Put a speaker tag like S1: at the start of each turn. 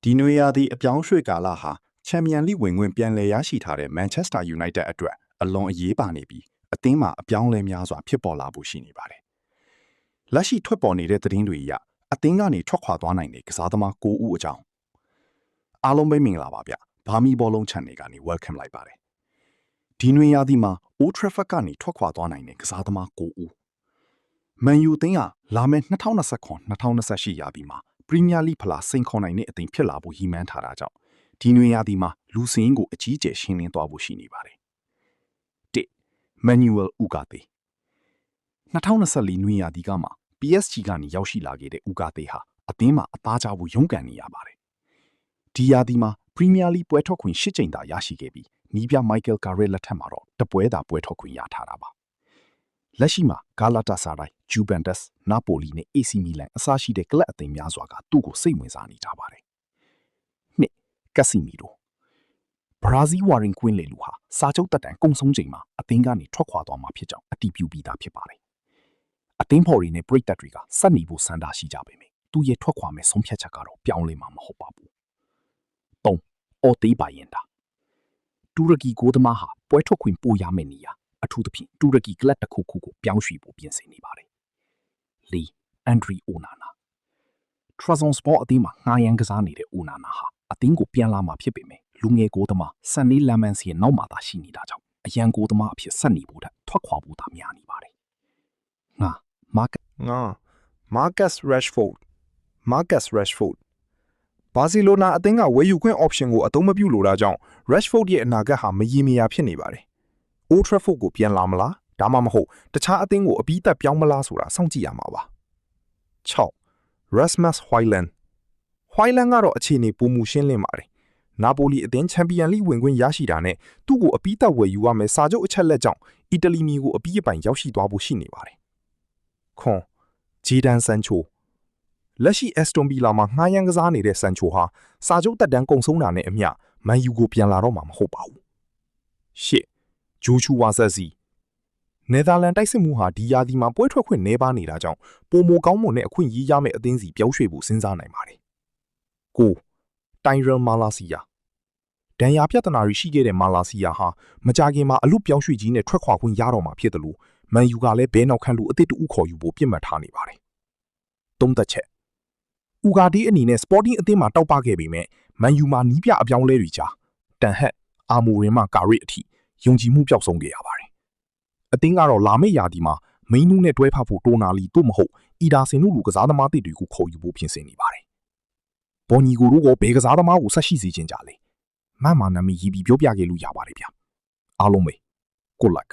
S1: ဒီနွေရာသီအပြောင်းရွှေ့ကာလဟာချန်ပီယံလိဝင်ခွင့်ပြန်လည်ရရှိထားတဲ့ Manchester United အတွက်အလွန်အရေးပါနေပြီးအသင်းမှာအပြောင်းလဲများစွာဖြစ်ပေါ်လာဖို့ရှိနေပါတယ်။လက်ရှိထွက်ပေါ်နေတဲ့သတင်းတွေအရအသင်းကနေထွက်ခွာသွားနိုင်တဲ့ကစားသမား9ဦးအကြောင်းအားလုံးပဲမင်္ဂလာပါဗျ။ဘာမီဘောလုံး channel ကနေ welcome လိုက်ပါတယ်။ဒီနွေရာသီမှာ Old Trafford ကနေထွက်ခွာသွားနိုင်တဲ့ကစားသမား9ဦး။ Man U အသင်းကလာမယ့်2029-2028ရာသီမှာပရီးမီးယားလိဖလားစိန်ခေါ်နိုင်တဲ့အသင်းဖြစ်လာဖို့ရည်မှန်းထားတာကြောင့်ဒီနွေရာသီမှာလူစင်းကိုအကြီးအကျယ်ရှင်းလင်းသွားဖို့ရှိနေပါတယ်။1. Manuel Ugarte 2024နွေရာသီကမှ PSG ကနေရောက်ရှိလာခဲ့တဲ့ Ugarte ဟာအသင်းမှာအသားကျဖို့ရုန်းကန်နေရပါတယ်။ဒီရာသီမှာပရီးမီးယားလိပွဲထွက်ခွင့်10ကြိမ်သာရရှိခဲ့ပြီးနီးပြ Michael Carrick လက်ထက်မှာတော့တပွဲသာပွဲထွက်ခွင့်ရထားတာပါ။လက်ရှိမှာ Galatasaray, Juventus, Napoli နဲ့ AC Milan အစရှိတဲ့ကလပ်အသင်းများစွာကသူ့ကိုစိတ်ဝင်စားနေကြပါတယ်။2. Casemiro ဘရာဇီးဝါရင်ကွင်းလေလူဟာစာချုပ်တက်တန်ကုံဆုံးချိန်မှာအသင်းကနေထွက်ခွာသွားမှာဖြစ်ကြောင်းအတည်ပြုပြီးသားဖြစ်ပါတယ်။အသင်းဖော်တွေနဲ့ပရိသတ်တွေကစက်နေဖို့စံတာရှိကြပေမယ့်သူ့ရဲ့ထွက်ခွာမဲ့ဆုံးဖြတ်ချက်ကတော့ပြောင်းလဲမှာမဟုတ်ပါဘူး။ 3. Ortega Bayenda တူရကီကိုသမားဟာပွဲထွက်ခွင့်ပိုရမယ့်နေရာအထူးသဖြင့်တူရကီကလပ်တစ်ခုခုကိုပြောင်းရွှေ့ဖို့ပြင်ဆင်နေပါတယ်။ 4. Andre Onana Trabzonspor အသင်းမှာငှားရမ်းကစားနေတဲ့ Onana ဟာအသင်းကိုပြန်လာမှာဖြစ်ပေမယ့်လူငယ်ကိုသမား Sané Lammens ရဲ့နောက်မှာသာရှိနေတာကြောင့်အရန်ကိုသမားအဖြစ်ဆက်နေဖို့ထွက်ခွာဖို့သာများနေပါတယ်။
S2: 5. Marcus Rashford ဘာစီလိုနာအသင်းကဝယ်ယူခွင့် option ကိုအသုံးမပြုလိုတာကြောင့် Rashford ရဲ့အနာဂတ်ဟာမရေမရာဖြစ်နေပါတယ်။ Old Trafford ကိုပြန်လာမလားဒါမှမဟုတ်တခြားအသင်းကိုအပြီးသက်ပြောင်းမလားဆိုတာစောင့်ကြည့်ရမှာပါ။ 6. Rasmus Højlund ကတော့အခြေအနေပိုမှုရှင်းလင်းပါတယ်။ နာပိုလီအသင်းချန်ပီယံလိဝင်ခွင့်ရရှိတာနဲ့သူ့ကိုအပြီးသက်ဝယ်ယူရမယ်စာချုပ်အချက်လက်ကြောင့်အီတလီမျိုးကိုအပြီးအပိုင်ရောက်ရှိသွားဖို့ရှိနေပါတယ်။ Jadon Sancho လက်ရှိ Aston Villa မှာငှားရမ်းကစားနေတဲ့ Sancho ဟာစာချုပ်သက်တမ်းကုန်ဆုံးတာနဲ့အမျှ Man U ကိုပြန်လာတော့မှာမဟုတ်ပါဘူး။ 8. Joshua Zirkzee နယ်သာလန်တိုက်စစ်မှုဟာဒီရာသီမှာပွဲထွက်ခွင့်နှဲပါနေတာကြောင့်ပိုမိုကောင်းမွန်တဲ့အခွင့်အရေးရမယ့်အသင်းစီပြောင်းရွှေ့ဖို့စဉ်းစားနိုင်ပါတယ်။ 9. Tyrell Malacia ဒဏ်ရာပြဿနာတွေရှိခဲ့တဲ့ Malacia ဟာမကြခင်မှာအလွတ်ပြောင်းရွှေ့ကြီးနဲ့ထွက်ခွာခွင့်ရတော့မှာဖြစ်တယ်လို့ Man U ကလည်းဘဲနောက်ခံလူအသစ်တဦးခေါ်ယူဖို့ပြစ်မှတ်ထားနေပါတယ်။ သုံးသက်ချက် Ugarte အနေနဲ့ Sporting အသင်းမှာတောက်ပခဲ့ပေမဲ့ Man U မှာနီးပြအပြောင်းလဲတွေကြားတန်ဟက်အာမိုရင်မှကာရစ်အထိယုံကြည်မှုပျောက်ဆုံးခဲ့ရပါတယ်။အသင်းကတော့လာမယ့်ရာသီမှာမိန်းနူးနဲ့တွဲဖက်ဖို့တိုနာလီတို့မဟုတ်အီဒါဆင်တို့လူကစားသမားတွေကိုခေါ်ယူဖို့ပြင်ဆင်နေပါတယ်။ဘော်ညီကိုတို့ကဘယ်ကစားသမားကိုဆက်ရှိစေချင်ကြလဲ။မှန်မှနာမည်ရေးပြီးပြောပြခဲ့လို့ရပါတယ်ဗျ။အားလုံးပဲ Good luck